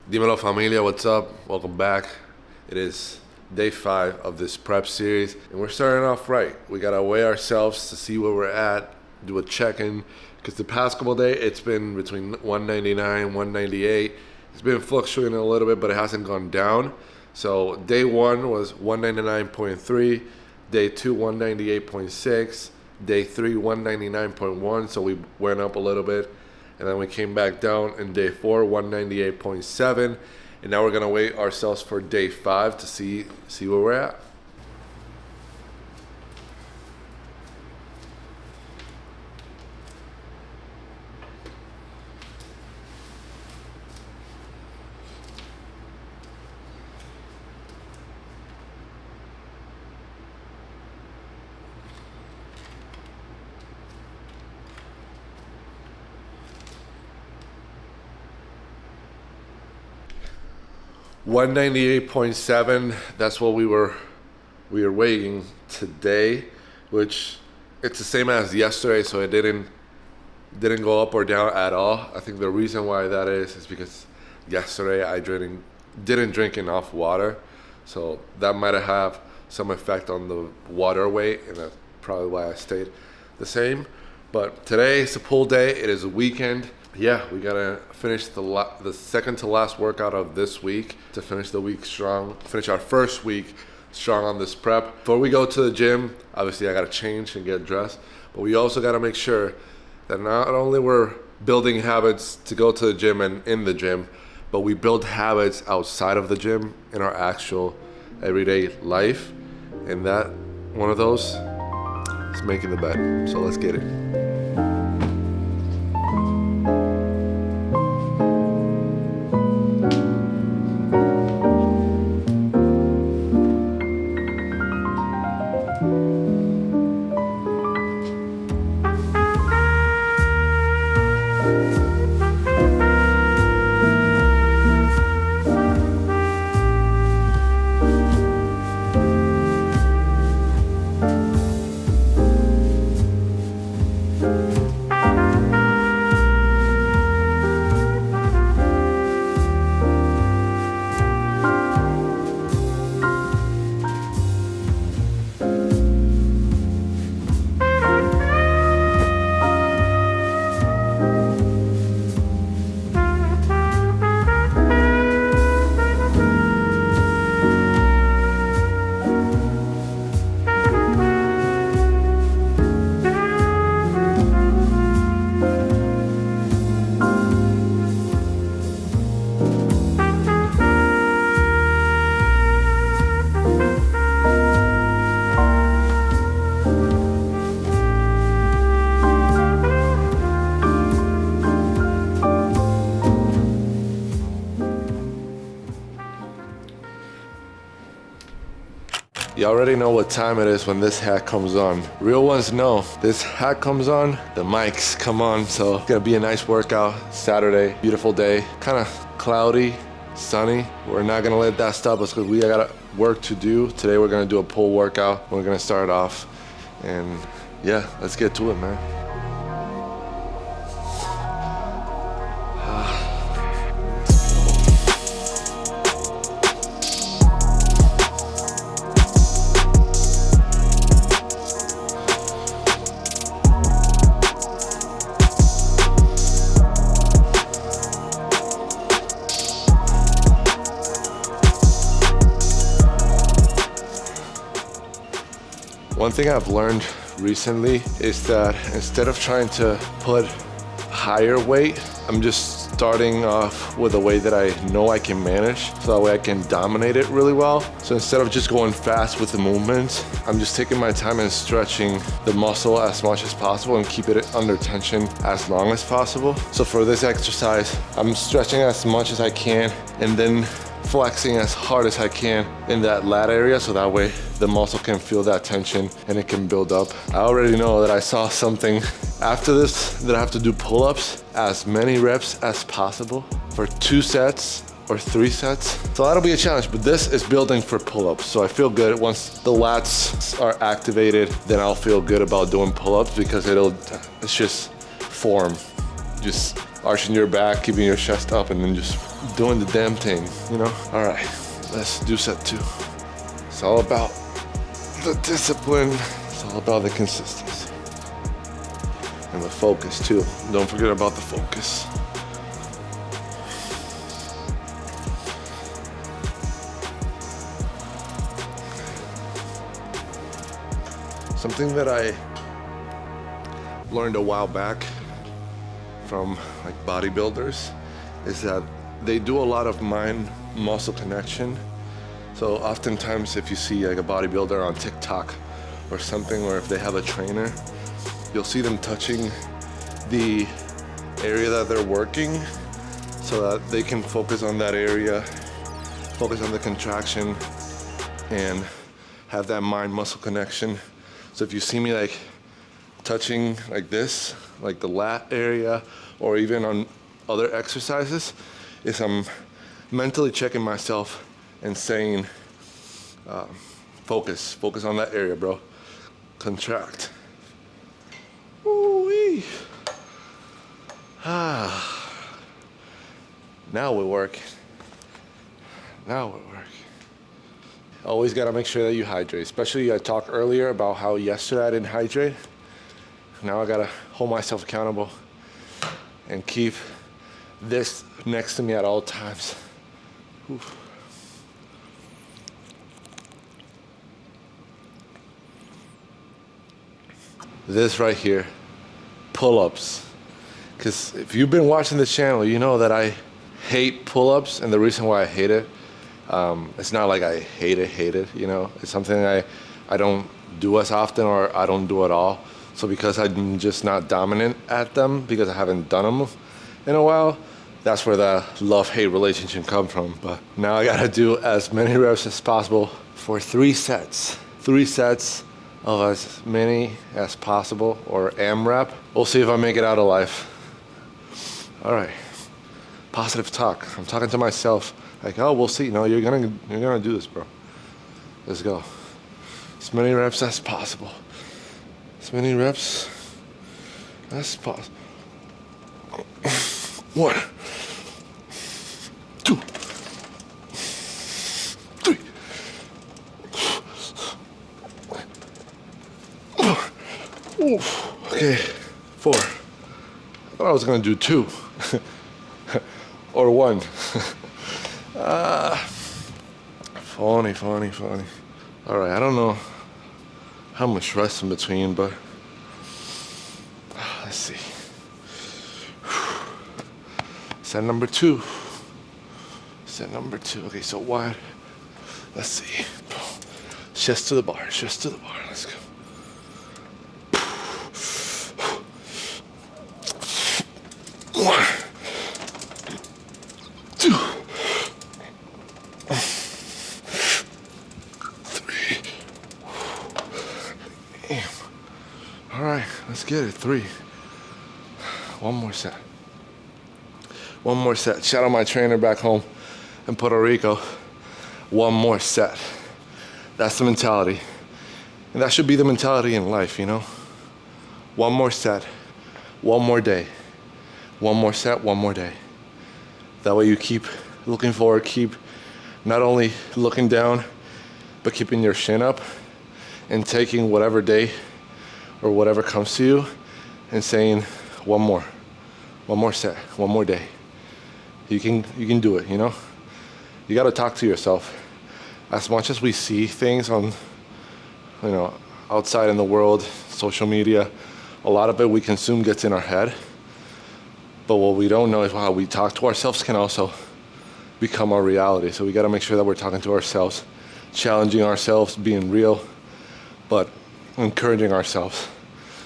Dímelo familia, what's up? Welcome back. It is day 5 of this prep series and we're starting off right. We gotta weigh ourselves to see where we're at, do a check-in, because the past couple of days it's been between 199, 198. It's been fluctuating a little bit, but it hasn't gone down. So day 1 was 199.3, day 2 198.6, day 3 199.1, so we went up a little bit. And then we came back down in day 4, 198.7. And now we're gonna weigh ourselves for day 5 to see where we're at. $198.7, that's what we were weighing today, which it's the same as yesterday, so it didn't go up or down at all. I think the reason why that is because yesterday I didn't drink enough water, so that might have some effect on the water weight, and that's probably why I stayed the same. But today is a pull day, it is a weekend. Yeah, we gotta finish the second to last workout of this week to finish the week strong, finish our first week strong on this prep. Before we go to the gym, obviously I gotta change and get dressed, but we also gotta make sure that not only we're building habits to go to the gym and in the gym, but we build habits outside of the gym in our actual everyday life. And that one of those is making the bed. So let's get it. You already know what time it is when this hat comes on. Real ones know this hat comes on, the mics come on. So it's gonna be a nice workout. Saturday, beautiful day, kind of cloudy, sunny. We're not gonna let that stop us because we got work to do. Today we're gonna do a pull workout. We're gonna start off and yeah, let's get to it, man. One thing I've learned recently is that instead of trying to put higher weight, I'm just starting off with a weight that I know I can manage, so that way I can dominate it really well. So instead of just going fast with the movements, I'm just taking my time and stretching the muscle as much as possible and keep it under tension as long as possible. So for this exercise, I'm stretching as much as I can and then flexing as hard as I can in that lat area, so that way the muscle can feel that tension and it can build up. I already know that I saw something after this that I have to do pull-ups as many reps as possible for 2 sets or 3 sets. So that'll be a challenge, but this is building for pull-ups. So I feel good once the lats are activated, then I'll feel good about doing pull-ups because it's just form. Just arching your back, keeping your chest up, and then just doing the damn thing, you know? All right, let's do set 2. It's all about the discipline. It's all about the consistency. And the focus too. Don't forget about the focus. Something that I learned a while back from like bodybuilders is that they do a lot of mind-muscle connection. So oftentimes if you see like a bodybuilder on TikTok or something, or if they have a trainer, you'll see them touching the area that they're working so that they can focus on that area, focus on the contraction, and have that mind-muscle connection. So if you see me like touching like this, like the lat area, or even on other exercises, is I'm mentally checking myself and saying, focus on that area, bro. Contract. Woo-wee. Now we work. Always gotta make sure that you hydrate. Especially I talked earlier about how yesterday I didn't hydrate. Now I gotta hold myself accountable and keep this next to me at all times. Oof. This right here, pull-ups. Because if you've been watching this channel, you know that I hate pull-ups, and the reason why I hate it, it's not like I hate it, you know? It's something I don't do as often, or I don't do at all. So because I'm just not dominant at them, because I haven't done them in a while, that's where the love-hate relationship comes from. But now I gotta do as many reps as possible for 3 sets. 3 sets of as many as possible, or AMRAP. We'll see if I make it out alive. All right, positive talk. I'm talking to myself like, oh, we'll see. No, you're gonna do this, bro. Let's go. As many reps as possible. As many reps as possible. 1, 2, 3. Oof. Okay, 4. I thought I was gonna do 2 or 1. Funny. All right, I don't know how much rest in between, but let's see. Set number 2. Okay, so wide. Let's see. Chest to the bar. Let's go. 1, 2, 3. Damn. All right, let's get it. 3. One more set. Shout out my trainer back home in Puerto Rico. 1 more set. That's the mentality. And that should be the mentality in life, you know? 1 more set, 1 more day. 1 more set, 1 more day. That way you keep looking forward, keep not only looking down, but keeping your chin up and taking whatever day or whatever comes to you and saying 1 more set, 1 more day. You can do it, you know? You gotta talk to yourself. As much as we see things on, you know, outside in the world, social media, a lot of it we consume gets in our head. But what we don't know is how we talk to ourselves can also become our reality. So we gotta make sure that we're talking to ourselves, challenging ourselves, being real, but encouraging ourselves.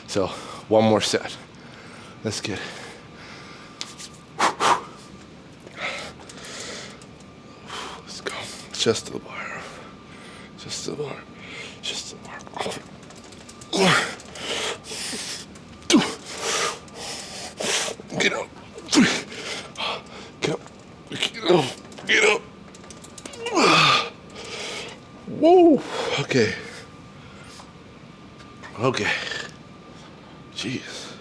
So 1 more set. Let's get it. Let's go. Just to the bar. 1, 2. Get up. 3. Get up. Whoa. Okay. Jeez.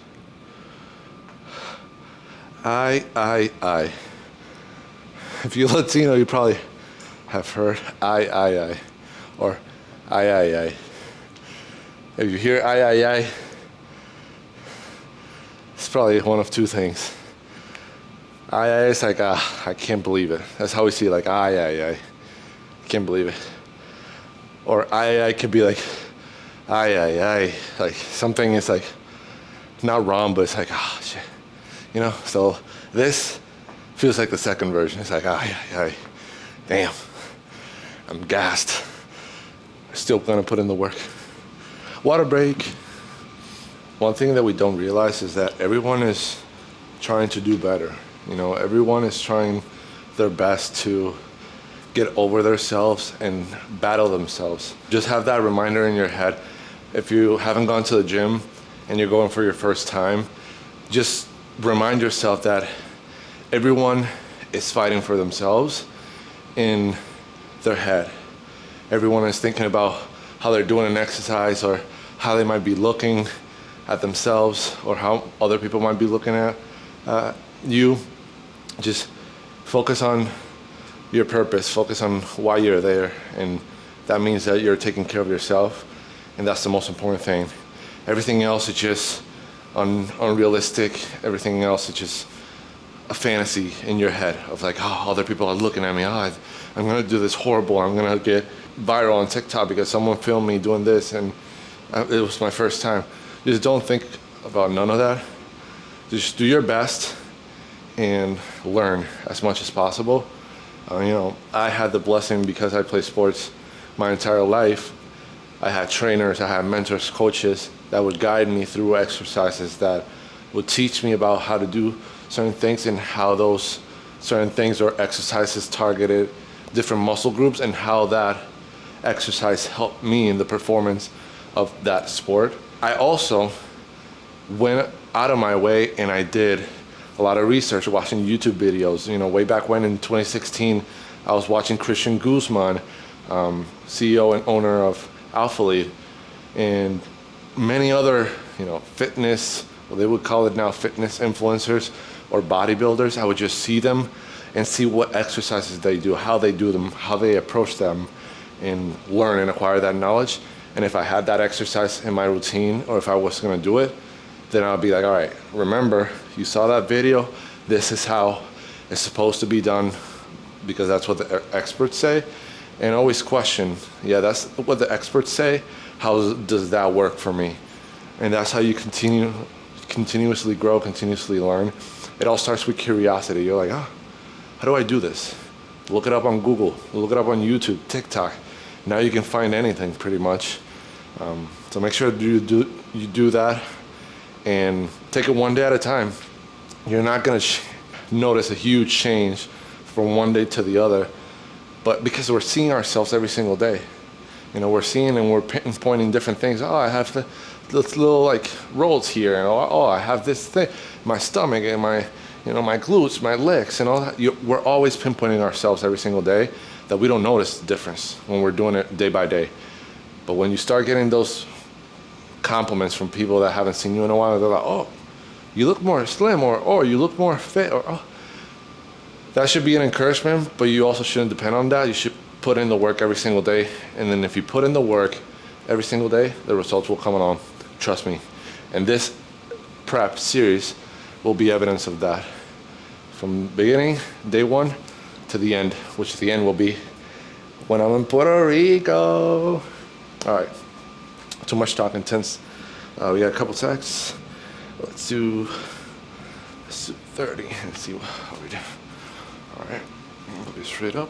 I. If you're Latino, you probably have heard I. Or I. If you hear I, it's probably one of two things. I is like, I can't believe it. That's how we see it, like, I. Can't believe it. Or I could be like, I. Like, something is like, not wrong, but it's like, oh, shit. You know? So this feels like the second version. It's like, I. Damn. I'm gassed. Still gonna put in the work. Water break. One thing that we don't realize is that everyone is trying to do better. You know, everyone is trying their best to get over themselves and battle themselves. Just have that reminder in your head. If you haven't gone to the gym and you're going for your first time, just remind yourself that everyone is fighting for themselves in their head. Everyone is thinking about how they're doing an exercise or how they might be looking at themselves or how other people might be looking at you. Just focus on your purpose, focus on why you're there, and that means that you're taking care of yourself, and that's the most important thing. Everything else is just unrealistic. Everything else is just a fantasy in your head of like, oh, other people are looking at me. Oh, I'm gonna do this horrible. I'm gonna get viral on TikTok because someone filmed me doing this, and it was my first time. Just don't think about none of that. Just do your best and learn as much as possible. You know, I had the blessing because I played sports my entire life. I had trainers, I had mentors, coaches that would guide me through exercises that would teach me about how to do certain things and how those certain things or exercises targeted different muscle groups and how that exercise helped me in the performance of that sport. I also went out of my way and I did a lot of research, watching YouTube videos. You know, way back when in 2016, I was watching Christian Guzman, CEO and owner of Alpha Lead, and many other, you know, fitness, well, they would call it now fitness influencers or bodybuilders. I would just see them and see what exercises they do, how they do them, how they approach them, and learn and acquire that knowledge. And if I had that exercise in my routine, or if I was gonna do it, then I'll be like, all right, remember, you saw that video, this is how it's supposed to be done, because that's what the experts say. And always question, yeah, that's what the experts say, how does that work for me? And that's how you continuously grow, continuously learn. It all starts with curiosity. You're like, how do I do this? Look it up on Google, look it up on YouTube, TikTok. Now you can find anything pretty much. So make sure you do that and take it one day at a time. You're not gonna notice a huge change from one day to the other, but because we're seeing ourselves every single day. You know, we're seeing and we're pinpointing different things. Oh, I have this little like rolls here, and oh, I have this thing, my stomach and my, you know, my glutes, my legs, and all that. We're always pinpointing ourselves every single day that we don't notice the difference when we're doing it day by day. But when you start getting those compliments from people that haven't seen you in a while, they're like, oh, you look more slim, or oh, you look more fit, or oh. That should be an encouragement, but you also shouldn't depend on that. You should put in the work every single day, and then if you put in the work every single day, the results will come along. Trust me. And this prep series will be evidence of that. From beginning, day one, to the end, which the end will be when I'm in Puerto Rico. All right, too much talking tense. We got a couple secs. Let's do 30 and see how we do. All right, we'll be straight up.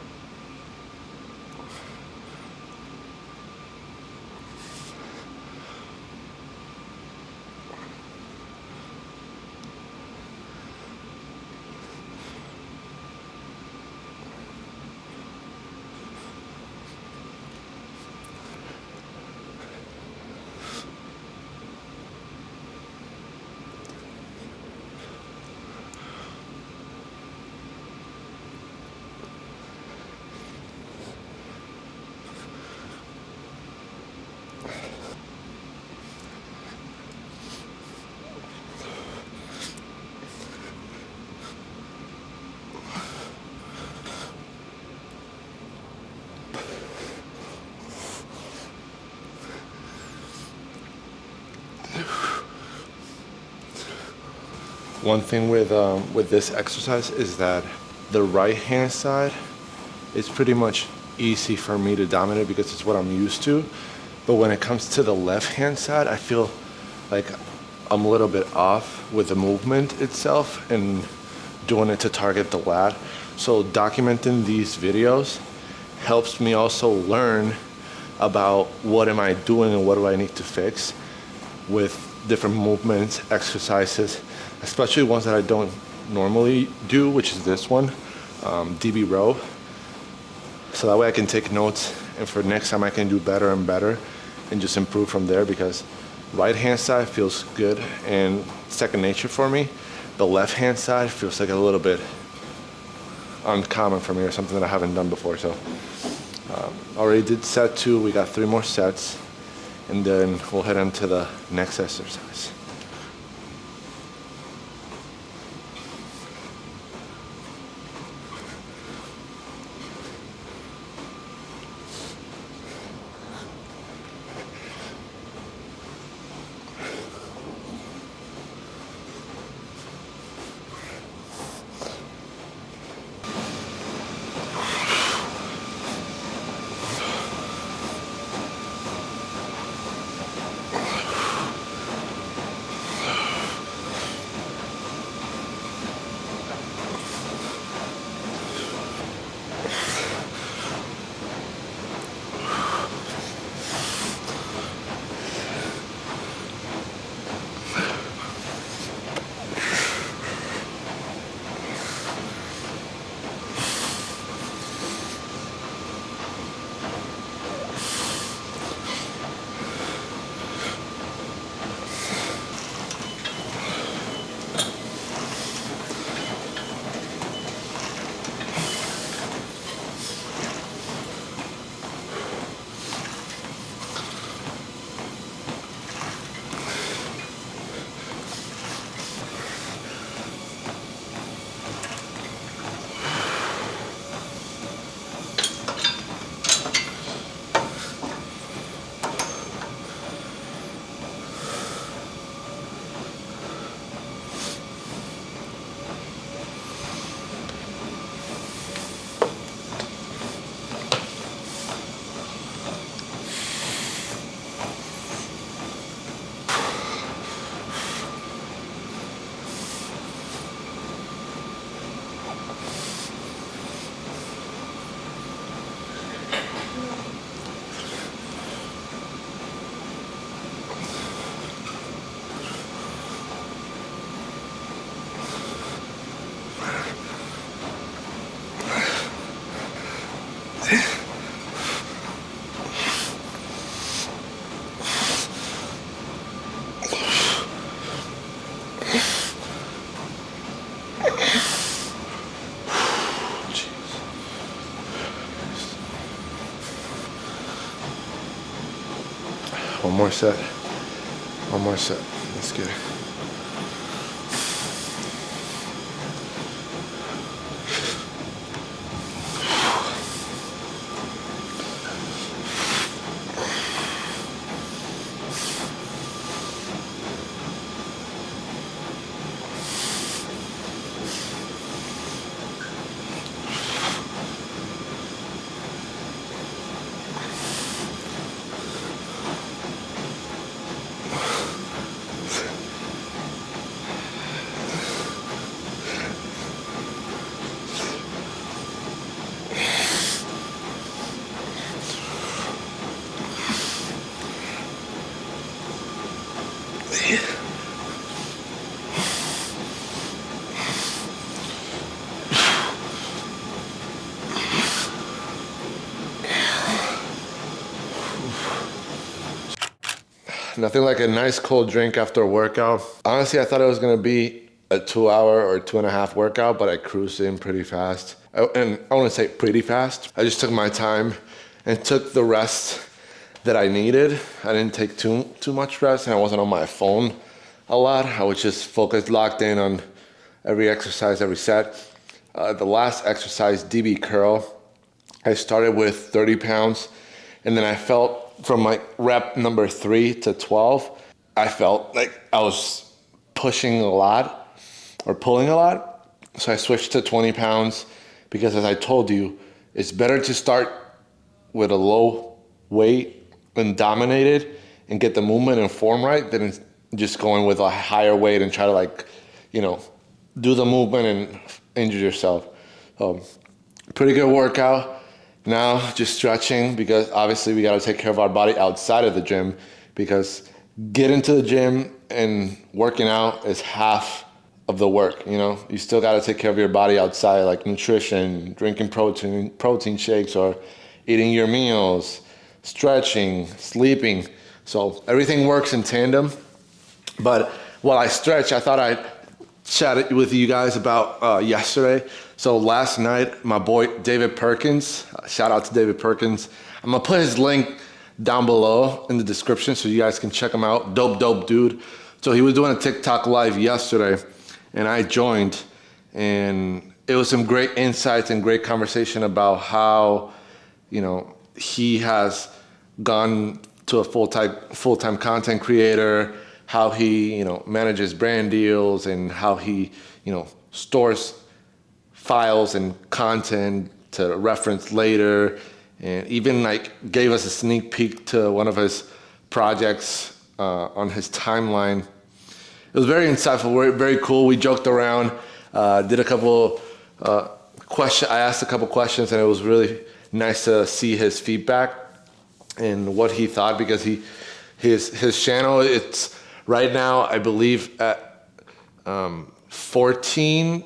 One thing with this exercise is that the right hand side is pretty much easy for me to dominate because it's what I'm used to. But when it comes to the left hand side, I feel like I'm a little bit off with the movement itself and doing it to target the lat. So documenting these videos helps me also learn about what am I doing and what do I need to fix with different movements, exercises, especially ones that I don't normally do, which is this one, DB row. So that way I can take notes, and for next time I can do better and better and just improve from there, because right hand side feels good and second nature for me. The left hand side feels like a little bit uncommon for me or something that I haven't done before. So already did set 2, we got 3 more sets, and then we'll head into the next exercise. One more set. One more set. Let's get it. Nothing like a nice cold drink after a workout. Honestly, I thought it was gonna be a 2-hour or 2.5 workout, but I cruised in pretty fast. And I wanna say pretty fast. I just took my time and took the rest that I needed. I didn't take too much rest, and I wasn't on my phone a lot. I was just focused, locked in on every exercise, every set. The last exercise, DB curl, I started with 30 pounds, and then I felt from like rep number 3 to 12, I felt like I was pushing a lot. or pulling a lot. So I switched to 20 pounds because, as I told you, it's better to start with a low weight and dominate it and get the movement and form right than just going with a higher weight and try to, like, you know, do the movement and injure yourself. Pretty good workout. Now just stretching, because obviously we got to take care of our body outside of the gym, because getting to the gym and working out is half of the work. You know, you still got to take care of your body outside, like nutrition, drinking protein shakes, or eating your meals, stretching, sleeping. So everything works in tandem. But while I stretch, I thought I'd chat with you guys about yesterday. So last night, my boy David Perkins, shout out to David Perkins. I'm gonna put his link down below in the description so you guys can check him out. Dope dude. So he was doing a TikTok live yesterday, and I joined, and it was some great insights and great conversation about how, you know, he has gone to a full-time content creator, how he, you know, manages brand deals, and how he, you know, stores files and content to reference later, and even like gave us a sneak peek to one of his projects on his timeline. It was very insightful, very cool. We joked around, did a couple questions. I asked a couple questions, and it was really nice to see his feedback and what he thought, because his channel, it's right now, I believe, at 14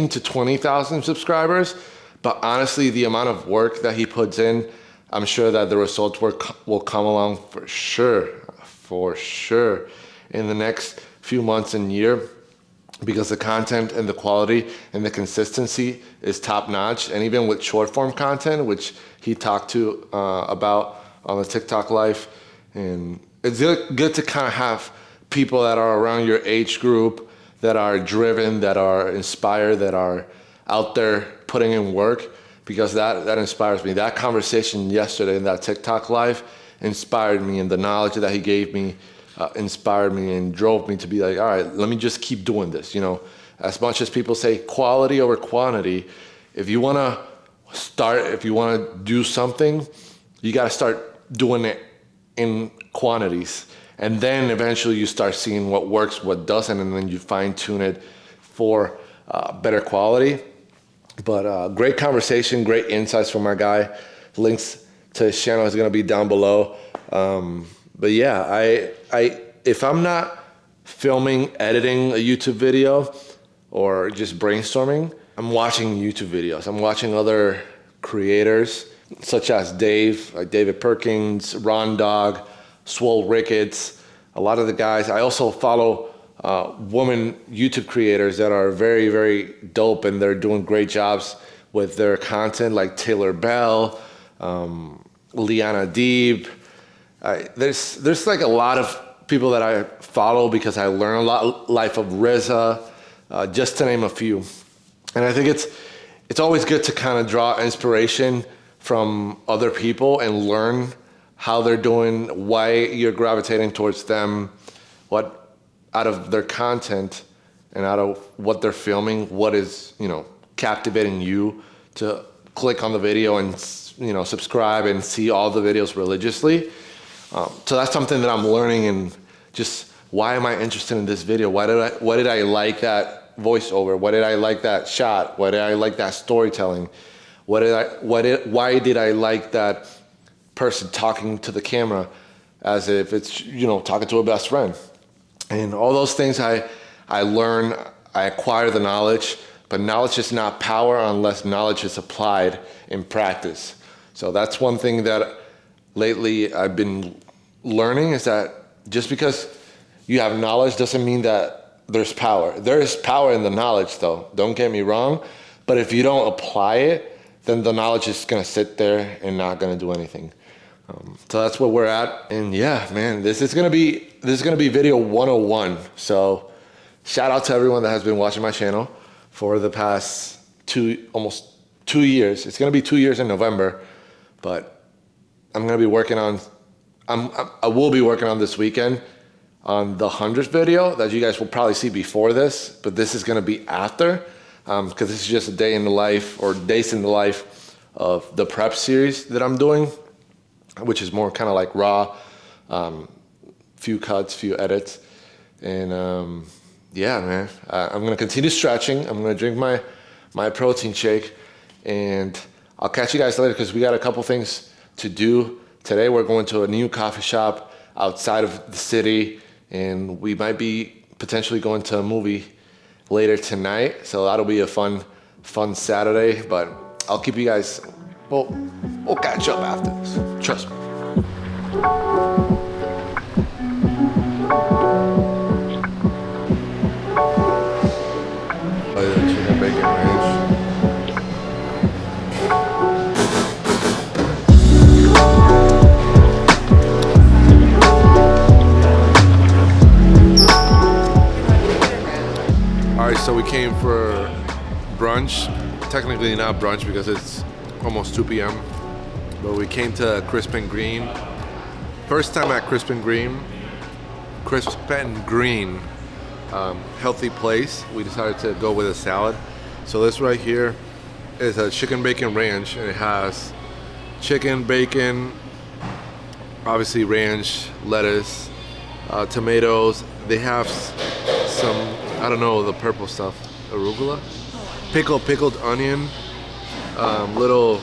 to 20,000 subscribers. But honestly, the amount of work that he puts in, I'm sure that the results will come along for sure in the next few months and year, because the content and the quality and the consistency is top notch. And even with short form content, which he talked to about on the TikTok live, and it's good to kind of have people that are around your age group, that are driven, that are inspired, that are out there putting in work, because that inspires me. That conversation yesterday in that TikTok live inspired me, and the knowledge that he gave me inspired me and drove me to be like, all right, let me just keep doing this. You know, as much as people say quality over quantity, if you want to do something, you got to start doing it in quantities. And then eventually you start seeing what works, what doesn't, and then you fine tune it for better quality. But great conversation, great insights from our guy. Links to his channel is going to be down below. But yeah, I if I'm not filming, editing a YouTube video, or just brainstorming, I'm watching YouTube videos. I'm watching other creators such as Dave, like David Perkins, Ron Dog, Swole Ricketts, a lot of the guys. I also follow women YouTube creators that are very, very dope, and they're doing great jobs with their content, like Taylor Bell, Liana Deeb. There's like a lot of people that I follow because I learn a lot. Life of Reza, just to name a few. And I think it's always good to kind of draw inspiration from other people and learn how they're doing, why you're gravitating towards them, what out of their content and out of what they're filming, what is, you know, captivating you to click on the video and, you know, subscribe and see all the videos religiously. So that's something that I'm learning, and just why am I interested in this video? Why did I like that voiceover? Why did I like that shot? Why did I like that storytelling? Why did I like that person talking to the camera as if it's, you know, talking to a best friend? And all those things I learn, I acquire the knowledge, but knowledge is not power unless knowledge is applied in practice. So that's one thing that lately I've been learning, is that just because you have knowledge doesn't mean that there's power. There is power in the knowledge, though, don't get me wrong. But if you don't apply it, then the knowledge is gonna sit there and not gonna do anything. So that's where we're at. And yeah, man, this is gonna be video 101. So shout out to everyone that has been watching my channel for the past almost 2 years. It's gonna be 2 years in November, but I'm gonna be working on, I will be working on this weekend on the 100th video that you guys will probably see before this, but this is gonna be after, because this is just a day in the life, or days in the life of the prep series that I'm doing, which is more kind of like raw, few cuts, few edits. And yeah, man, I'm gonna continue stretching. I'm gonna drink my protein shake, and I'll catch you guys later because we got a couple things to do. Today we're going to a new coffee shop outside of the city, and we might be potentially going to a movie later tonight. So that'll be a fun Saturday, but I'll keep you guys, we'll catch up after this. Trust me. Chicken bacon ranch. All right, so we came for brunch. Technically not brunch because it's almost 2 p.m. But we came to Crisp and Green. First time at Crisp and Green. Crisp and Green, healthy place. We decided to go with a salad. So this right here is a chicken bacon ranch, and it has chicken, bacon, obviously ranch, lettuce, tomatoes. They have some, I don't know, the purple stuff, arugula, pickled onion, little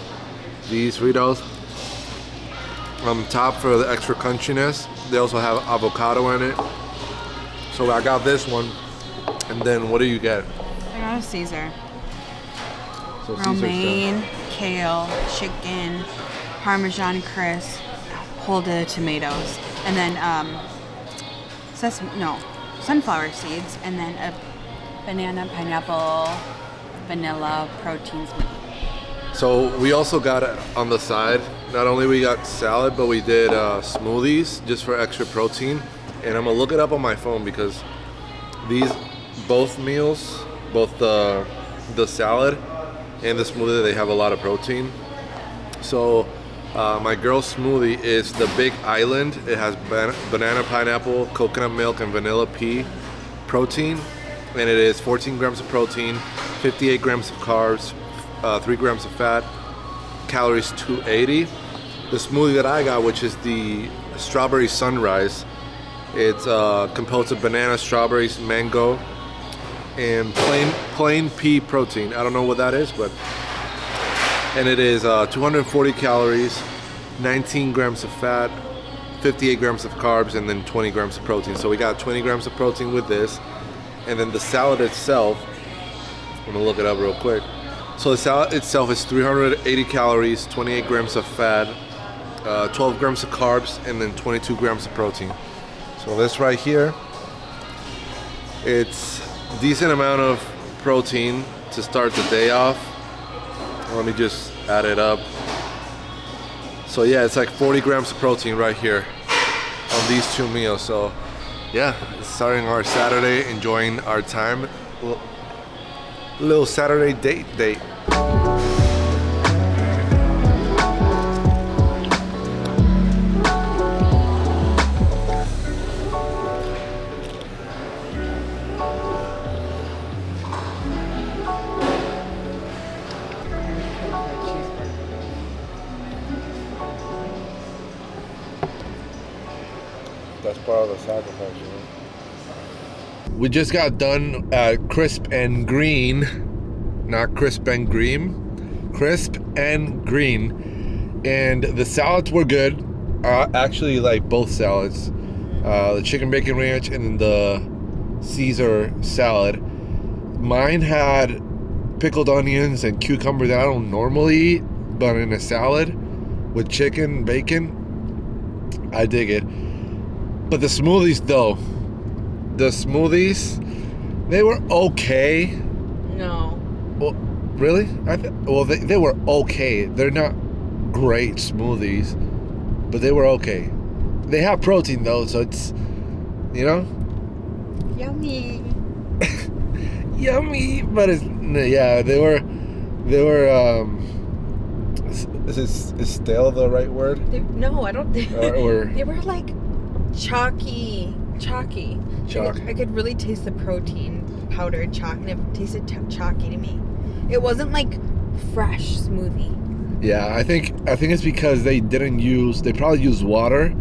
these Fritos on top for the extra crunchiness. They also have avocado in it. So I got this one, and then what do you get? I got a Caesar. So Romaine, kale, chicken, Parmesan crisp, whole day tomatoes, and then sunflower seeds, and then a banana, pineapple, vanilla protein smoothie. So we also got it on the side. Not only we got salad, but we did smoothies just for extra protein. And I'm gonna look it up on my phone because both meals, both the salad and the smoothie, they have a lot of protein. So my girl's smoothie is the Big Island. It has banana, pineapple, coconut milk, and vanilla pea protein. And it is 14 grams of protein, 58 grams of carbs, 3 grams of fat, calories 280. The smoothie that I got, which is the Strawberry Sunrise, it's composed of banana, strawberries, mango, and plain pea protein. I don't know what that is, but and it is 240 calories, 19 grams of fat, 58 grams of carbs, and then 20 grams of protein. So we got 20 grams of protein with this, and then the salad itself. I'm gonna look it up real quick. So the salad itself is 380 calories, 28 grams of fat, 12 grams of carbs, and then 22 grams of protein. So this right here, it's a decent amount of protein to start the day off. Let me just add it up. So yeah, it's like 40 grams of protein right here on these two meals. So yeah, starting our Saturday, enjoying our time. Little Saturday date. That's part of the sacrifice, you know? We just got done at Crisp and Green, not Crisp and Green, Crisp and Green, and the salads were good. Actually, like both salads, the chicken bacon ranch and the Caesar salad. Mine had pickled onions and cucumbers that I don't normally eat, but in a salad with chicken, bacon, I dig it. But the smoothies though, they were okay. No. Well, really? They were okay. They're not great smoothies, but they were okay. They have protein though, so it's, you know? Yummy. Yummy, but it's, yeah, they were, is stale the right word? No, I don't think. Or They were like chalky chalky. Chalky. I could really taste the protein powdered chalk, and it tasted chalky to me. It wasn't like fresh smoothie. Yeah, I think it's because they probably used water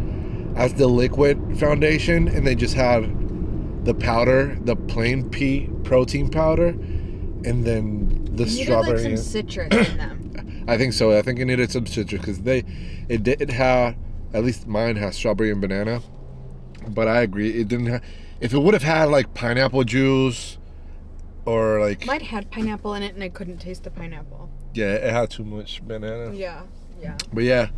as the liquid foundation, and they just had the powder, the plain pea protein powder, and then the strawberry. Like some citrus in them. I think so. I think it needed some citrus because it did have, at least mine has strawberry and banana, but I agree it didn't have. If it would have had like pineapple juice, or like mine had pineapple in it, and I couldn't taste the pineapple. Yeah, it had too much banana. Yeah. But yeah,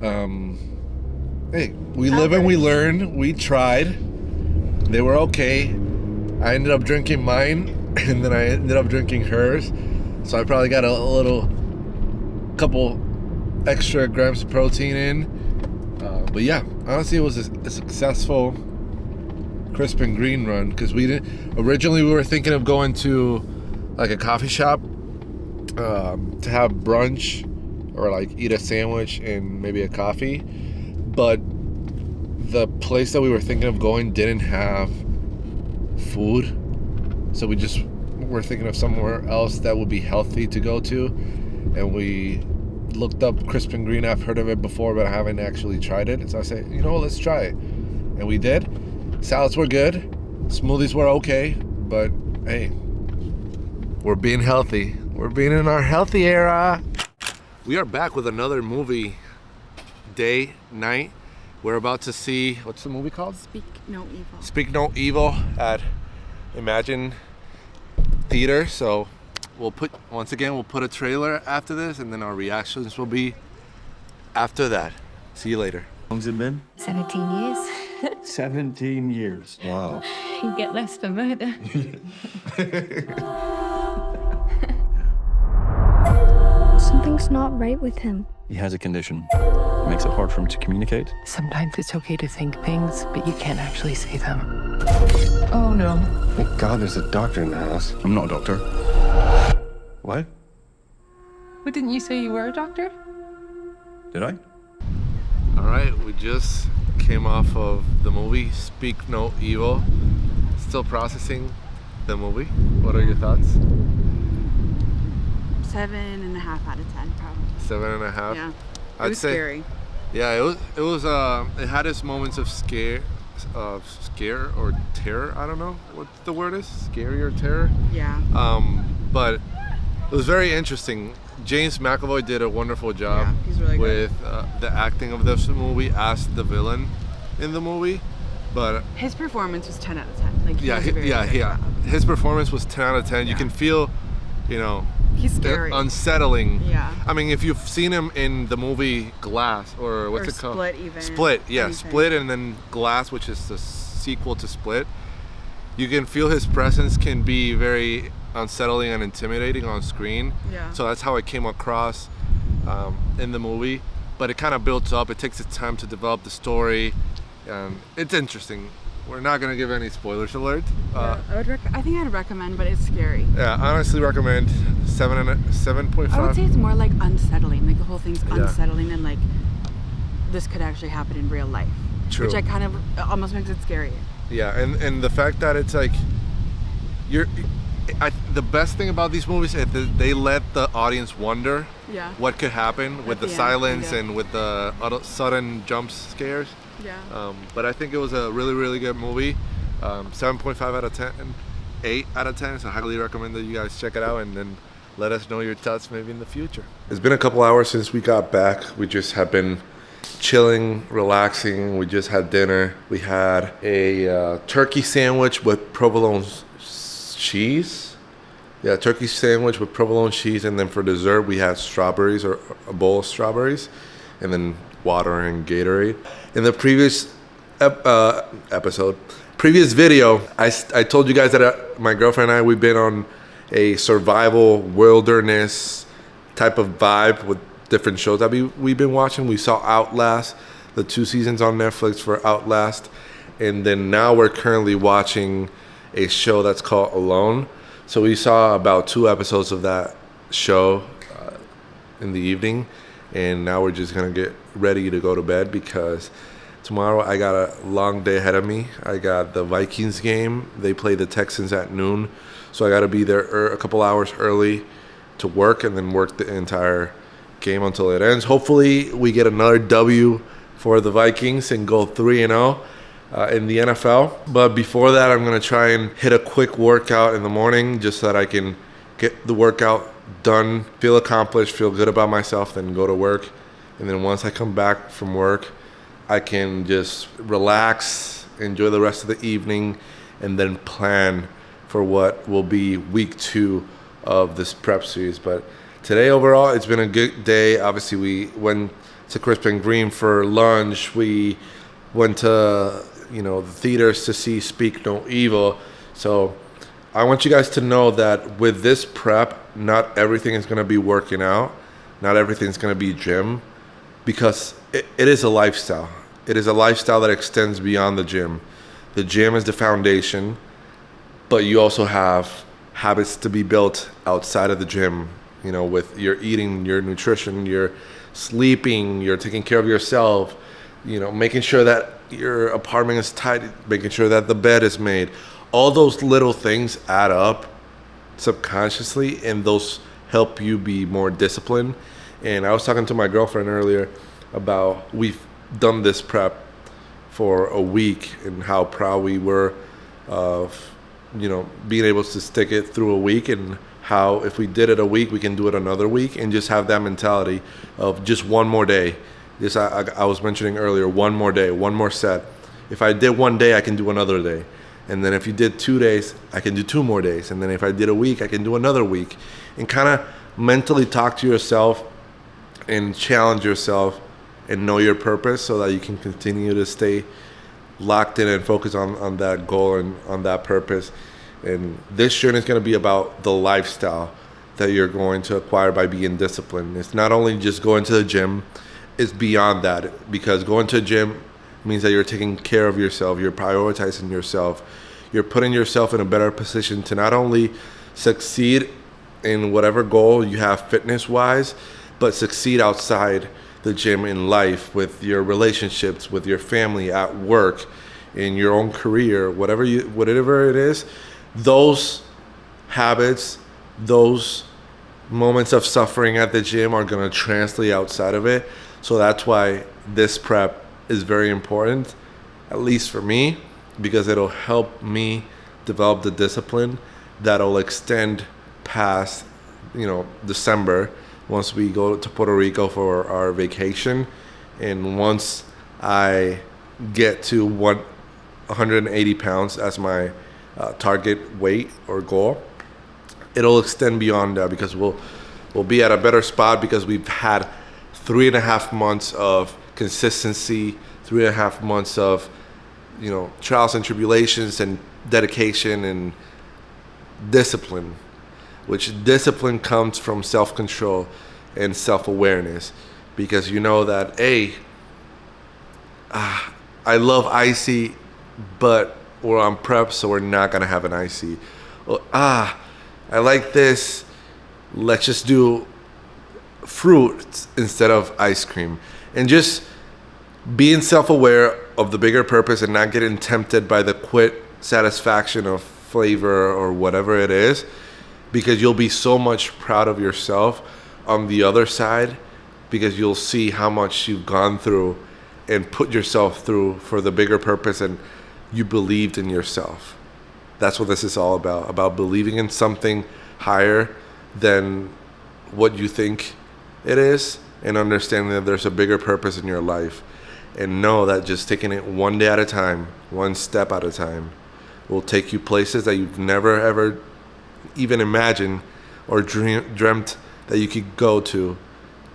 hey, we live and we learn. We tried. They were okay. I ended up drinking mine, and then I ended up drinking hers. So I probably got a couple extra grams of protein in. But yeah, honestly, it was a successful crisp and green run because originally we were thinking of going to like a coffee shop to have brunch or like eat a sandwich and maybe a coffee, but the place that we were thinking of going didn't have food, so we just were thinking of somewhere else that would be healthy to go to, and we looked up crisp and green. I've heard of it before, but I haven't actually tried it, so I said, let's try it, and we did. Salads were good, smoothies were okay, but hey, we're being healthy. We're being in our healthy era. We are back with another movie night. We're about to see, what's the movie called? Speak No Evil. Speak No Evil at Imagine Theater. So we'll put a trailer after this, and then our reactions will be after that. See you later. How long's it been? 17 years. 17 years. Wow. You get less for murder. Something's not right with him. He has a condition. It makes it hard for him to communicate. Sometimes it's okay to think things, but you can't actually say them. Oh, no. Thank God there's a doctor in the house. I'm not a doctor. What? But didn't you say you were a doctor? Did I? All right, we just came off of the movie Speak No Evil. Still processing the movie. What are your thoughts? 7.5 out of 10, probably. 7.5. Yeah, I'd was say scary. Yeah, it was. It had its moments of scare or terror. I don't know what the word is. Scary or terror. Yeah. But it was very interesting. James McAvoy did a wonderful job. Yeah, he's really good. With the acting of this movie as the villain in the movie. But his performance was 10 out of 10. Like, he was a very good job. His performance was 10 out of 10. You can feel, he's scary. Unsettling. Yeah. I mean, if you've seen him in the movie Glass, or what's it called? Split, even. Split, yeah. Anything. Split, and then Glass, which is the sequel to Split. You can feel his presence can be very unsettling and intimidating on screen. Yeah. So that's how it came across in the movie. But it kind of builds up. It takes its time to develop the story. It's interesting. We're not gonna give any spoilers alert. Yeah, I think I'd recommend, but it's scary. Yeah, honestly recommend 7.5. I would say it's more like unsettling. Like, the whole thing's unsettling, and like this could actually happen in real life. True. Which I kind of almost makes it scary. Yeah, and the fact that it's like the best thing about these movies is that they let the audience wonder what could happen with the silence and with the sudden jump scares. Yeah. But I think it was a really, really good movie. 7.5 out of 10, 8 out of 10. So I highly recommend that you guys check it out, and then let us know your thoughts maybe in the future. It's been a couple hours since we got back. We just have been chilling, relaxing. We just had dinner. We had a turkey sandwich with provolone cheese. Yeah, turkey sandwich with provolone cheese, and then for dessert we had strawberries, or a bowl of strawberries, and then water and Gatorade. In the previous previous video, I told you guys that my girlfriend and I, we've been on a survival wilderness type of vibe with different shows that we've been watching. We saw Outlast, the 2 seasons on Netflix for Outlast, and then now we're currently watching a show that's called Alone. So we saw about 2 episodes of that show in the evening, and now we're just gonna get ready to go to bed because Tomorrow I got a long day ahead of me. I got the Vikings game. They play the Texans at noon. So I got to be there a couple hours early to work and then work the entire game until it ends. Hopefully we get another W for the Vikings and go 3-0 in the NFL. But before that, I'm going to try and hit a quick workout in the morning just so that I can get the workout done, feel accomplished, feel good about myself, then go to work. And then once I come back from work, I can just relax, enjoy the rest of the evening, and then plan for what will be week 2 of this prep series. But today overall, it's been a good day. Obviously, we went to Crisp and Green for lunch. We went to, the theaters to see Speak No Evil. So I want you guys to know that with this prep, not everything is going to be working out. Not everything's going to be gym, because it is a lifestyle. It is a lifestyle that extends beyond the gym. The gym is the foundation, but you also have habits to be built outside of the gym, with your eating, your nutrition, your sleeping, you're taking care of yourself, making sure that your apartment is tidy, making sure that the bed is made. All those little things add up subconsciously, and those help you be more disciplined. And I was talking to my girlfriend earlier about we've done this prep for a week and how proud we were of, being able to stick it through a week, and how if we did it a week, we can do it another week, and just have that mentality of just one more day. Just I was mentioning earlier, one more day, one more set. If I did one day, I can do another day. And then if you did 2 days, I can do 2 more days. And then if I did a week, I can do another week. And kind of mentally talk to yourself and challenge yourself and know your purpose so that you can continue to stay locked in and focus on that goal and on that purpose. And this journey is going to be about the lifestyle that you're going to acquire by being disciplined. It's not only just going to the gym, it's beyond that, because going to the gym means that you're taking care of yourself, you're prioritizing yourself, you're putting yourself in a better position to not only succeed in whatever goal you have fitness-wise, but succeed outside the gym in life, with your relationships, with your family, at work, in your own career, whatever it is. Those habits, those moments of suffering at the gym are going to translate outside of it. So that's why this prep is very important, at least for me, because it'll help me develop the discipline that'll extend past, December, once we go to Puerto Rico for our vacation. And once I get to 180 pounds as my target weight or goal, it'll extend beyond that, because we'll be at a better spot, because we've had 3.5 months of consistency, 3.5 months of trials and tribulations and dedication and discipline, which discipline comes from self-control and self-awareness, because you know that I love icy, but we're on prep, so we're not gonna have an icy. I like this, let's just do fruit instead of ice cream. And just being self-aware of the bigger purpose and not getting tempted by the quick satisfaction of flavor or whatever it is, because you'll be so much proud of yourself on the other side, because you'll see how much you've gone through and put yourself through for the bigger purpose, and you believed in yourself. That's what this is all about believing in something higher than what you think it is, and understanding that there's a bigger purpose in your life. And know that just taking it one day at a time, one step at a time, will take you places that you've never ever even imagined or dreamt that you could go to,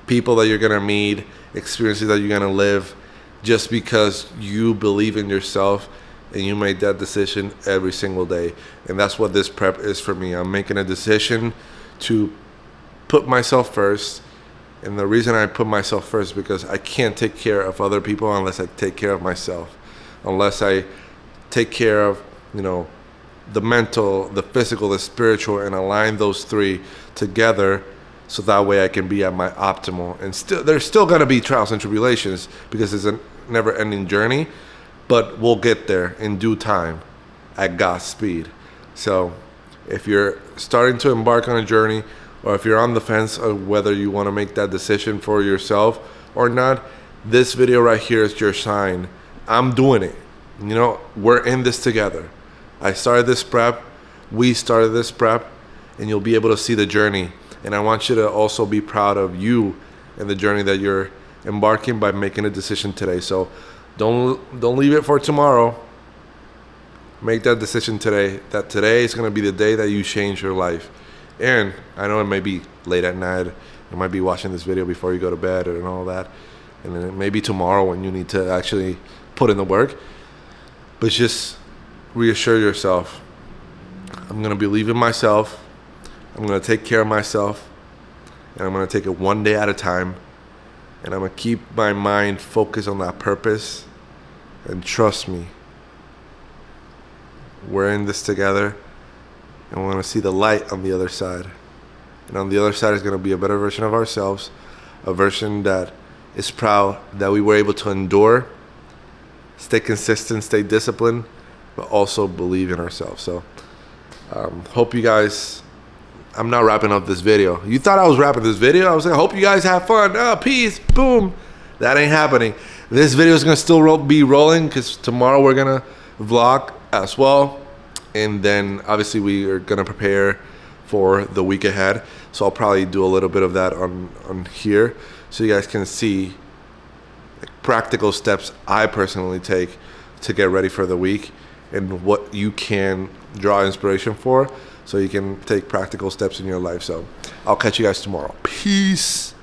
people that you're gonna meet, experiences that you're gonna live, just because you believe in yourself and you made that decision every single day. And that's what this prep is for me. I'm making a decision to put myself first. And the reason I put myself first is because I can't take care of other people unless I take care of myself. Unless I take care of, the mental, the physical, the spiritual, and align those three together, so that way I can be at my optimal. And there's still gonna be trials and tribulations, because never-ending journey, but we'll get there in due time at God's speed. So if you're starting to embark on a journey, or if you're on the fence of whether you want to make that decision for yourself or not, this video right here is your sign. I'm doing it. You know, we're in this together. I started this prep, we started this prep, and you'll be able to see the journey. And I want you to also be proud of you and the journey that you're embarking by making a decision today. So don't leave it for tomorrow. Make that decision today, that today is going to be the day that you change your life. And I know it may be late at night, you might be watching this video before you go to bed and all that, and then it may be tomorrow when you need to actually put in the work, but just reassure yourself, I'm going to believe in myself, I'm going to take care of myself, and I'm going to take it one day at a time, and I'm going to keep my mind focused on that purpose. And trust me, we're in this together, and we're going to see the light on the other side. And on the other side is going to be a better version of ourselves, a version that is proud that we were able to endure, stay consistent, stay disciplined, but also believe in ourselves. So hope you guys, I'm not wrapping up this video. You thought I was wrapping this video? I was like, I hope you guys have fun. Oh, peace, boom. That ain't happening. This video is going to still be rolling because tomorrow we're going to vlog as well. And then obviously we are going to prepare for the week ahead. So I'll probably do a little bit of that on here so you guys can see practical steps I personally take to get ready for the week and what you can draw inspiration for so you can take practical steps in your life. So I'll catch you guys tomorrow. Peace.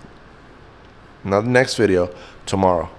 Not the next video, tomorrow.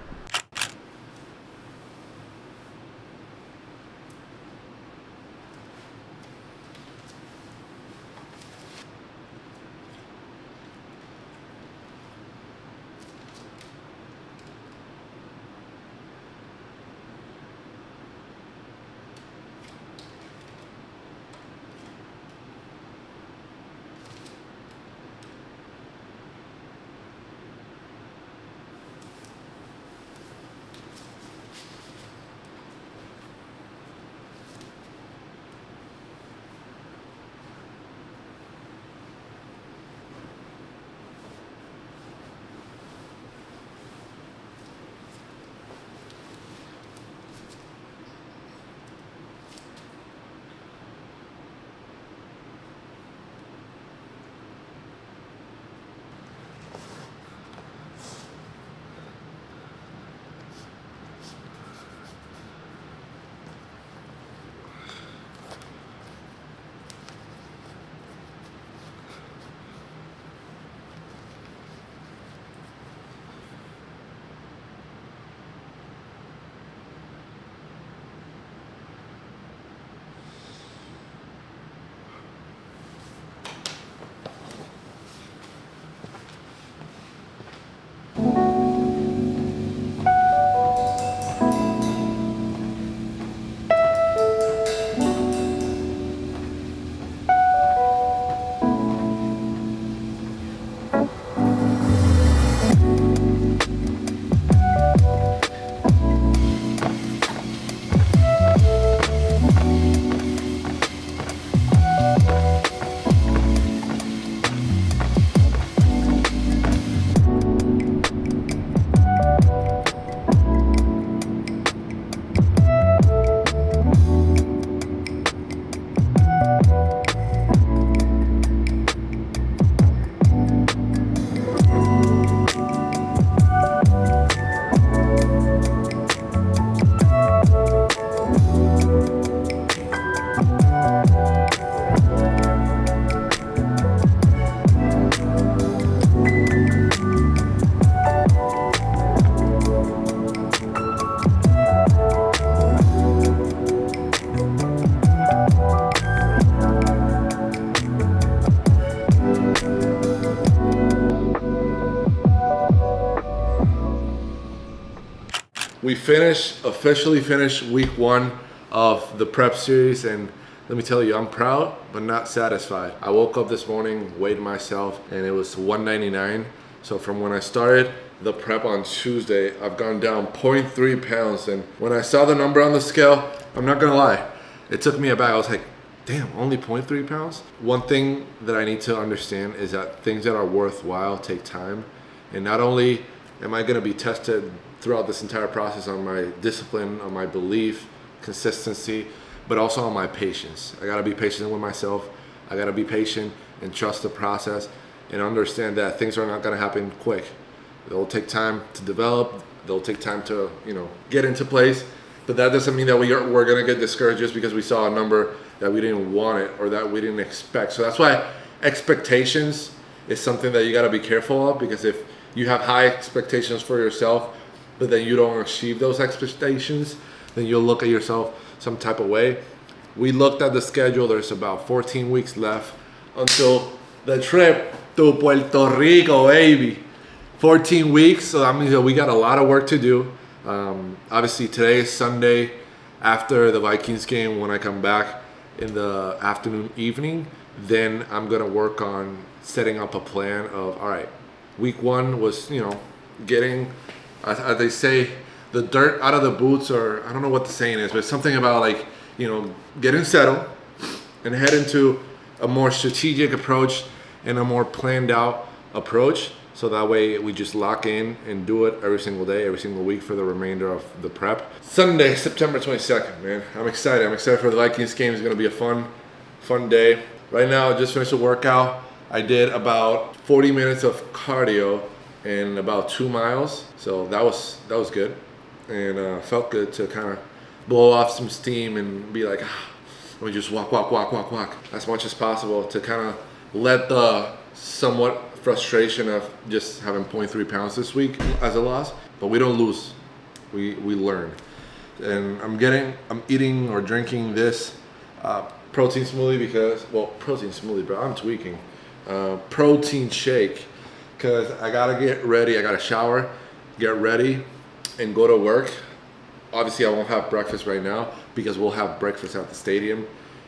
We officially finished week 1 of the prep series, and let me tell you, I'm proud but not satisfied. I woke up this morning, weighed myself, and it was 199. So from when I started the prep on Tuesday, I've gone down 0.3 pounds. And when I saw the number on the scale, I'm not gonna lie, it took me aback. I was like, damn, only 0.3 pounds? One thing that I need to understand is that things that are worthwhile take time. And not only am I gonna be tested throughout this entire process on my discipline, on my belief, consistency, but also on my patience. I gotta be patient with myself. I gotta be patient and trust the process and understand that things are not gonna happen quick. They'll take time to develop. They'll take time to, get into place. But that doesn't mean that we're gonna get discouraged just because we saw a number that we didn't want it or that we didn't expect. So that's why expectations is something that you gotta be careful of, because if you have high expectations for yourself, but then you don't achieve those expectations, then you'll look at yourself some type of way. We looked at the schedule. There's about 14 weeks left until the trip to Puerto Rico, baby. 14 weeks, so that means that we got a lot of work to do. Obviously, today is Sunday after the Vikings game. When I come back in the afternoon, evening, then I'm going to work on setting up a plan of, all right, week one was, getting, as they say, the dirt out of the boots, or I don't know what the saying is, but something about like, getting settled and head into a more strategic approach and a more planned out approach. So that way we just lock in and do it every single day, every single week for the remainder of the prep. Sunday, September 22nd, man. I'm excited. I'm excited for the Vikings game. It's going to be a fun day. Right now, I just finished a workout. I did about 40 minutes of cardio and about 2 miles. So that was good. And felt good to kind of blow off some steam and be like, let me just walk as much as possible to kind of let the somewhat frustration of just having 0.3 pounds this week as a loss. But we don't lose, we learn. And I'm eating or drinking this protein smoothie protein smoothie, bro, I'm tweaking. Protein shake, because I gotta get ready. I gotta shower, get ready, and go to work. Obviously, I won't have breakfast right now because we'll have breakfast at the stadium,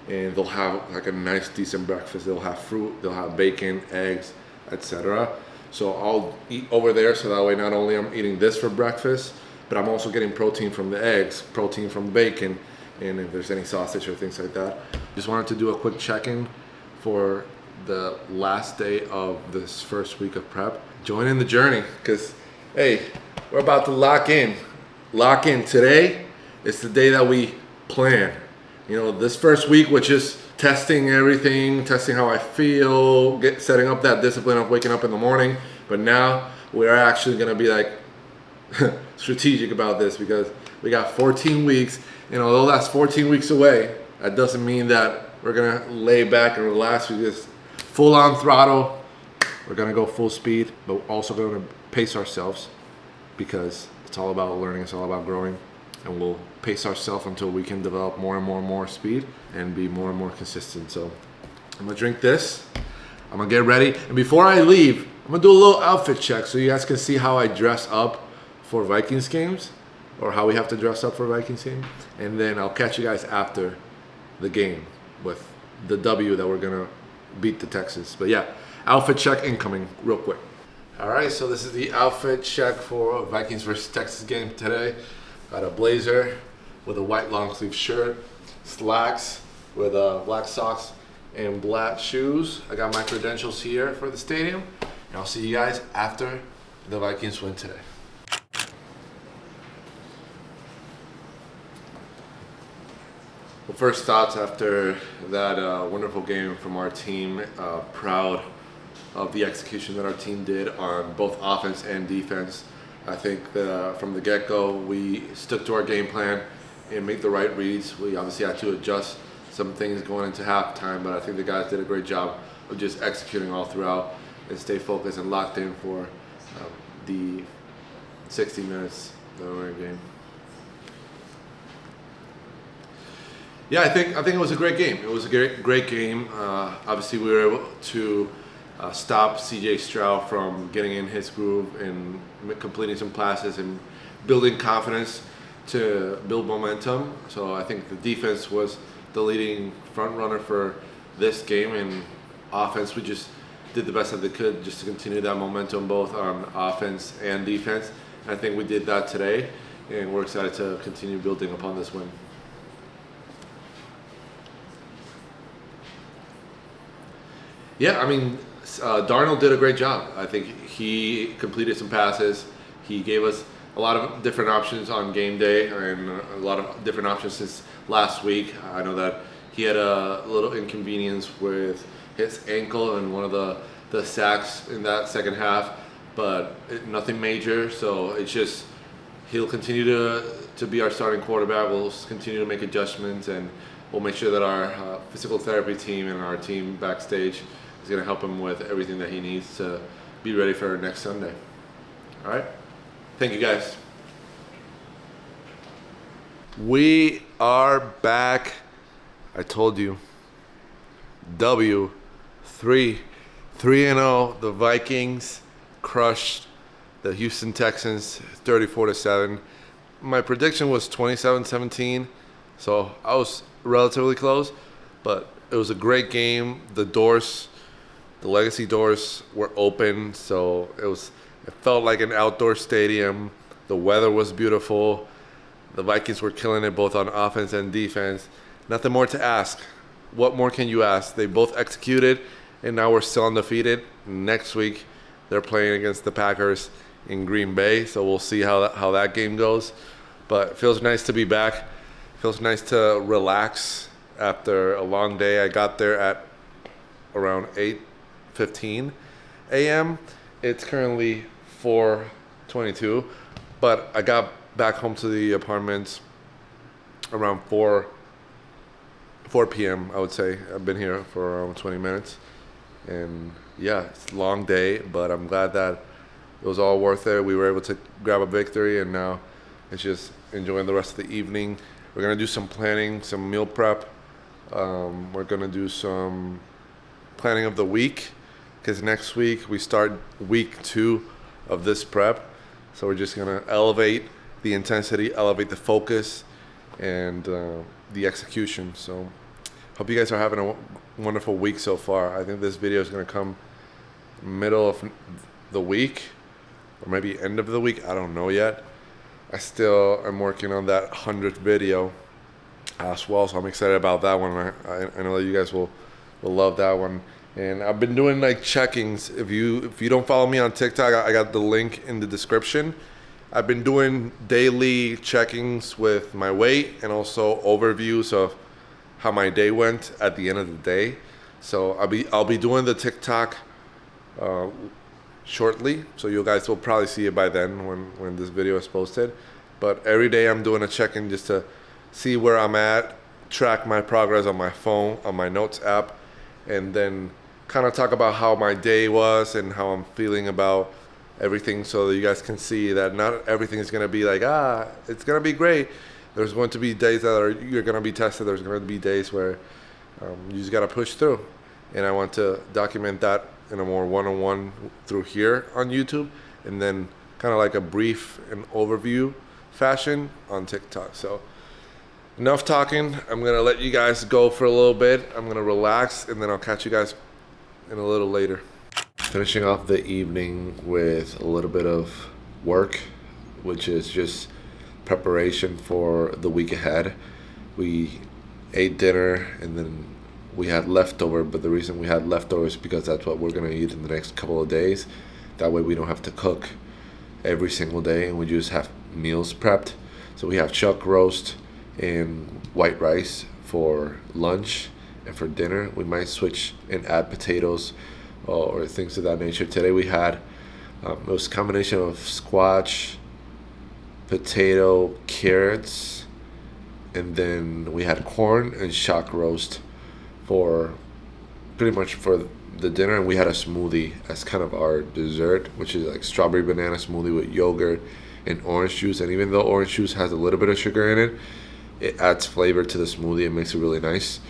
and they'll have like a nice, decent breakfast. They'll have fruit, they'll have bacon, eggs, etc. So I'll eat over there, so that way not only I'm eating this for breakfast, but I'm also getting protein from the eggs, protein from the bacon, and if there's any sausage or things like that. Just wanted to do a quick check-in for the last day of this first week of prep. Join in the journey, because hey, we're about to lock in. Today is the day that we plan. This first week, which is testing everything, testing how I feel, setting up that discipline of waking up in the morning. But now we're actually gonna be like strategic about this, because we got 14 weeks, and although that's 14 weeks away, that doesn't mean that we're gonna lay back and relax. We just full on throttle. We're gonna go full speed, but also gonna pace ourselves, because it's all about learning, it's all about growing, and we'll pace ourselves until we can develop more and more speed and be more and more consistent. So I'm gonna drink this, I'm gonna get ready, and before I leave, I'm gonna do a little outfit check so you guys can see how I dress up for Vikings games, or how we have to dress up for Vikings game, and then I'll catch you guys after the game with the W that we're gonna beat the Texans. But yeah, outfit check incoming real quick. All right, so this is the outfit check for Vikings versus Texas game today. Got a blazer with a white long sleeve shirt, slacks with black socks and black shoes. I got my credentials here for the stadium, and I'll see you guys after the Vikings win today. Well, first thoughts after that wonderful game from our team. Proud of the execution that our team did on both offense and defense. I think from the get-go, we stuck to our game plan and made the right reads. We obviously had to adjust some things going into halftime, but I think the guys did a great job of just executing all throughout and stay focused and locked in for the 60 minutes that we were in game. Yeah, I think it was a great game. It was a great game. Obviously, we were able to stop C.J. Stroud from getting in his groove and completing some passes and building confidence to build momentum. So I think the defense was the leading front runner for this game, and offense, we just did the best that they could just to continue that momentum both on offense and defense. And I think we did that today, and we're excited to continue building upon this win. Yeah, I mean, Darnold did a great job. I think he completed some passes. He gave us a lot of different options on game day and a lot of different options since last week. I know that he had a little inconvenience with his ankle and one of the sacks in that second half, but nothing major. So it's just he'll continue to be our starting quarterback. We'll continue to make adjustments, and we'll make sure that our physical therapy team and our team backstage is going to help him with everything that he needs to be ready for next Sunday. All right? Thank you, guys. We are back. I told you. W 3-0. The Vikings crushed the Houston Texans 34-7. My prediction was 27-17, so I was relatively close, but it was a great game. The legacy doors were open, so it felt like an outdoor stadium. The weather was beautiful. The Vikings were killing it both on offense and defense. Nothing more to ask. What more can you ask? They both executed, and now we're still undefeated. Next week, they're playing against the Packers in Green Bay, so we'll see how that game goes. But it feels nice to be back. Feels nice to relax after a long day. I got there at around 8:15 a.m. It's currently 4:22, but I got back home to the apartment around 4 p.m. I would say. I've been here for around 20 minutes, and yeah, it's a long day, but I'm glad that it was all worth it. We were able to grab a victory, and now it's just enjoying the rest of the evening. We're gonna do some planning, some meal prep. We're gonna do some planning of the week, because next week we start week 2 of this prep. So we're just gonna elevate the intensity, elevate the focus, and the execution. So hope you guys are having a wonderful week so far. I think this video is gonna come middle of the week, or maybe end of the week. I don't know yet. I still am working on that 100th video as well, so I'm excited about that one. I know that you guys will love that one. And I've been doing like check-ins. If you don't follow me on TikTok, I got the link in the description. I've been doing daily check-ins with my weight and also overviews of how my day went at the end of the day. So I'll be doing the TikTok shortly, so you guys will probably see it by then when this video is posted. But every day I'm doing a check-in just to see where I'm at, track my progress on my phone, on my notes app, and then kind of talk about how my day was and how I'm feeling about everything, so that you guys can see that not everything is going to be like, it's going to be great. There's going to be days that you're going to be tested. There's going to be days where you just got to push through. And I want to document that in a more one-on-one through here on YouTube, and then kind of like a brief and overview fashion on TikTok. So enough talking. I'm going to let you guys go for a little bit. I'm going to relax, and then I'll catch you guys in a little later. Finishing off the evening with a little bit of work, which is just preparation for the week ahead. We ate dinner, and then we had leftover, but the reason we had leftovers is because that's what we're going to eat in the next couple of days. That way we don't have to cook every single day, and we just have meals prepped. So we have chuck roast and white rice for lunch, and for dinner we might switch and add potatoes or things of that nature. Today we had it was a combination of squash, potato, carrots, and then we had corn and chuck roast for pretty much for the dinner. And we had a smoothie as kind of our dessert, which is like strawberry banana smoothie with yogurt and orange juice. And even though orange juice has a little bit of sugar in it, it adds flavor to the smoothie and makes it really nice.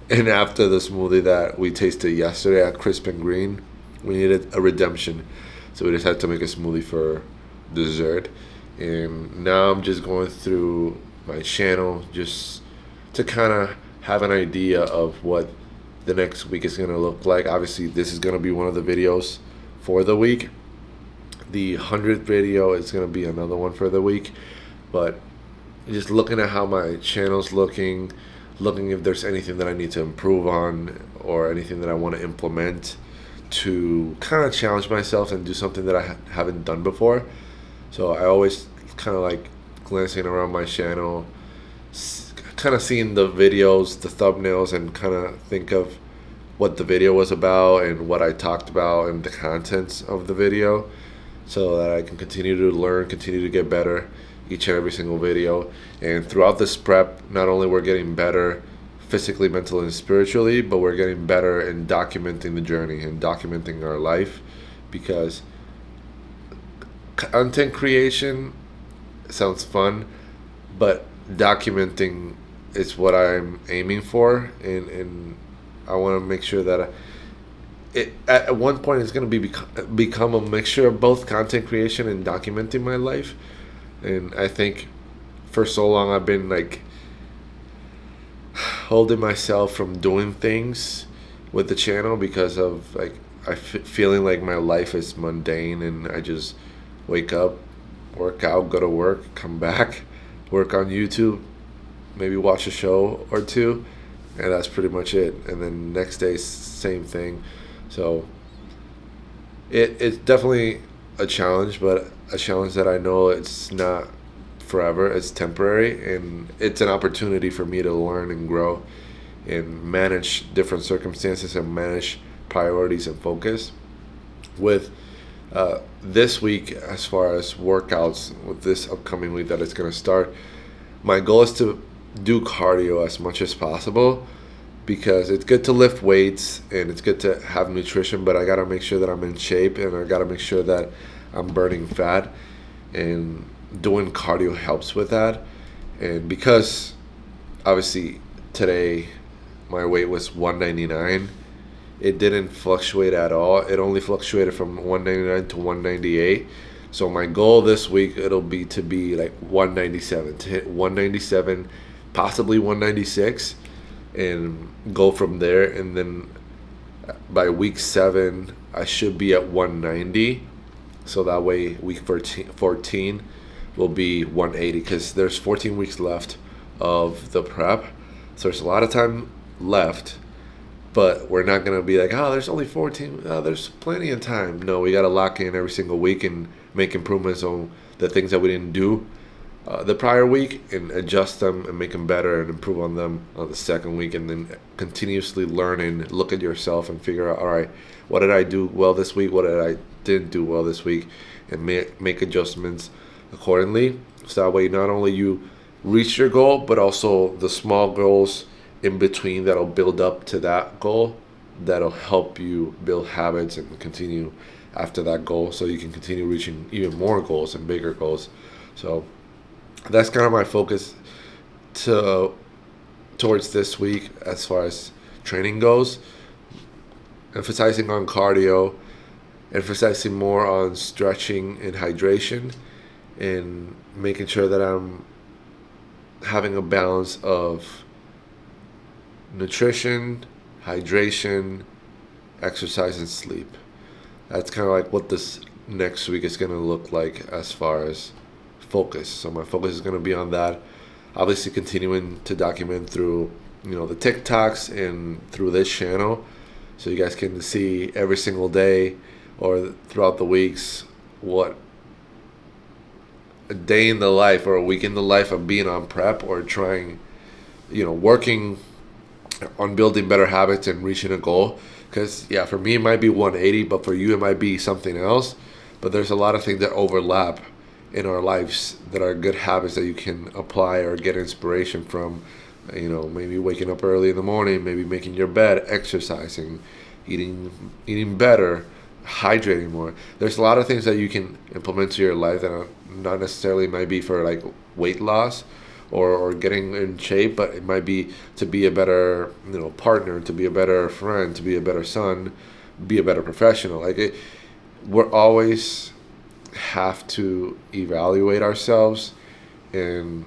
And after the smoothie that we tasted yesterday at Crisp and Green, we needed a redemption, so we decided to make a smoothie for dessert. And now I'm just going through my channel just to kind of have an idea of what the next week is going to look like. Obviously, this is going to be one of the videos for the week. The 100th video is going to be another one for the week. But just looking at how my channel's looking if there's anything that I need to improve on or anything that I want to implement to kind of challenge myself and do something that I haven't done before. So I always kind of like glancing around my channel, kind of seeing the videos, the thumbnails, and kind of think of what the video was about and what I talked about and the contents of the video, so that I can continue to learn, continue to get better each and every single video. And throughout this prep, not only we're getting better physically, mentally, and spiritually, but we're getting better in documenting the journey and documenting our life, because content creation sounds fun, but documenting is what I'm aiming for, and I want to make sure that it at one point it's going to become a mixture of both content creation and documenting my life. And I think for so long I've been like holding myself from doing things with the channel because of like feeling like my life is mundane, and I just wake up, work out, go to work, come back, work on YouTube, maybe watch a show or two, and that's pretty much it. And then next day, same thing. So it's definitely a challenge, but a challenge that I know it's not forever, it's temporary, and it's an opportunity for me to learn and grow and manage different circumstances and manage priorities and focus. With this week, as far as workouts, with this upcoming week that it's going to start, my goal is to do cardio as much as possible, because it's good to lift weights and it's good to have nutrition, but I got to make sure that I'm in shape, and I got to make sure that I'm burning fat, and doing cardio helps with that. And because obviously today my weight was 199, it didn't fluctuate at all. It only fluctuated from 199 to 198. So my goal this week, it'll be to be like 197, to hit 197, possibly 196, and go from there. And then by week 7 I should be at 190, so that way week 14 will be 180, because there's 14 weeks left of the prep, so there's a lot of time left. But we're not going to be like, oh, there's only 14, there's plenty of time. No, we got to lock in every single week and make improvements on the things that we didn't do the prior week, and adjust them and make them better and improve on them on the second week. And then continuously learn and look at yourself and figure out, all right, what did I do well this week? What did I didn't do well this week? And make adjustments accordingly. So that way not only you reach your goal, but also the small goals in between that'll build up to that goal, that'll help you build habits and continue after that goal, so you can continue reaching even more goals and bigger goals. So that's kind of my focus towards this week as far as training goes. Emphasizing on cardio, emphasizing more on stretching and hydration, and making sure that I'm having a balance of nutrition, hydration, exercise, and sleep. That's kind of like what this next week is going to look like as far as focus. So my focus is going to be on that. Obviously continuing to document through, the TikToks and through this channel, so you guys can see every single day or throughout the weeks what a day in the life or a week in the life of being on prep, or trying, working on building better habits and reaching a goal. Because for me it might be 180, but for you it might be something else. But there's a lot of things that overlap in our lives that are good habits that you can apply or get inspiration from. Maybe waking up early in the morning, maybe making your bed, exercising, eating better, hydrating more. There's a lot of things that you can implement to your life that are not necessarily might be for like weight loss or getting in shape, but it might be to be a better partner, to be a better friend, to be a better son, be a better professional. We're always have to evaluate ourselves and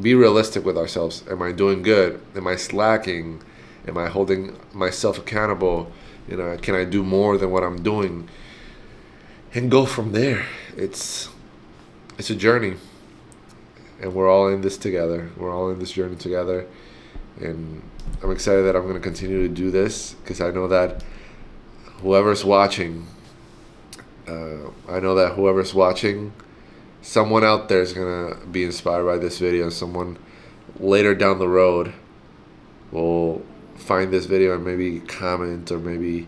be realistic with ourselves. Am I doing good? Am I slacking? Am I holding myself accountable? You know, can I do more than what I'm doing? And go from there. It's a journey, and we're all in this together. We're all in this journey together, and I'm excited that I'm going to continue to do this, because I know that whoever's watching, someone out there is going to be inspired by this video. Someone later down the road will find this video and maybe comment, or maybe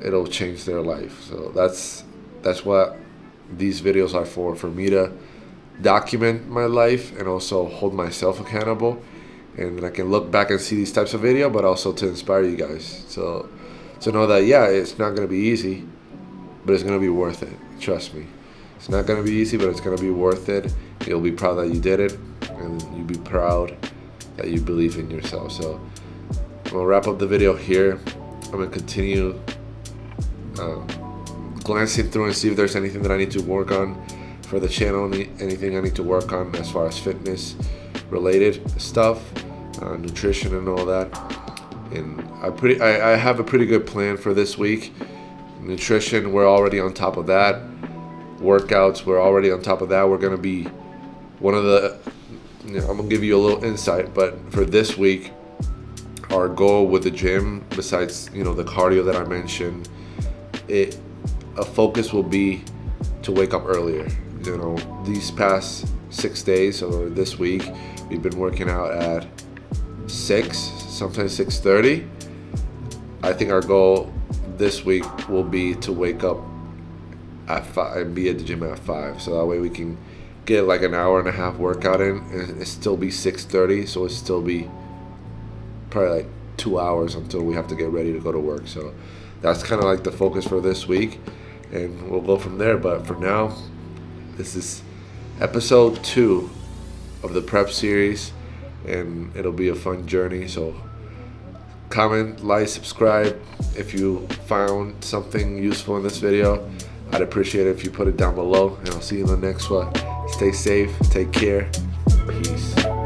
it'll change their life. So that's what these videos are for me to document my life and also hold myself accountable, and I can look back and see these types of video, but also to inspire you guys. So to know that, yeah, it's not going to be easy, but it's going to be worth it. Trust me. It's not going to be easy, but it's going to be worth it. You'll be proud that you did it, and you'll be proud that you believe in yourself. So I'm going to wrap up the video here. I'm going to continue glancing through and see if there's anything that I need to work on for the channel, anything I need to work on as far as fitness related stuff, nutrition and all that. And I have a pretty good plan for this week. Nutrition, we're already on top of that. Workouts, we're already on top of that. We're gonna be one of the, I'm gonna give you a little insight, but for this week, our goal with the gym, besides the cardio that I mentioned, a focus will be to wake up earlier. These past 6 days or this week, we've been working out at 6, sometimes 6:30. I think our goal this week will be to wake up at 5 and be at the gym at 5, so that way we can get like an hour and a half workout in, and it still be 6:30, so it still be probably like 2 hours until we have to get ready to go to work. So that's kind of like the focus for this week, and we'll go from there. But for now, this is episode 2 of the prep series, and it'll be a fun journey. So comment, like, subscribe if you found something useful in this video. I'd appreciate it if you put it down below, and I'll see you in the next one. Stay safe, take care, peace.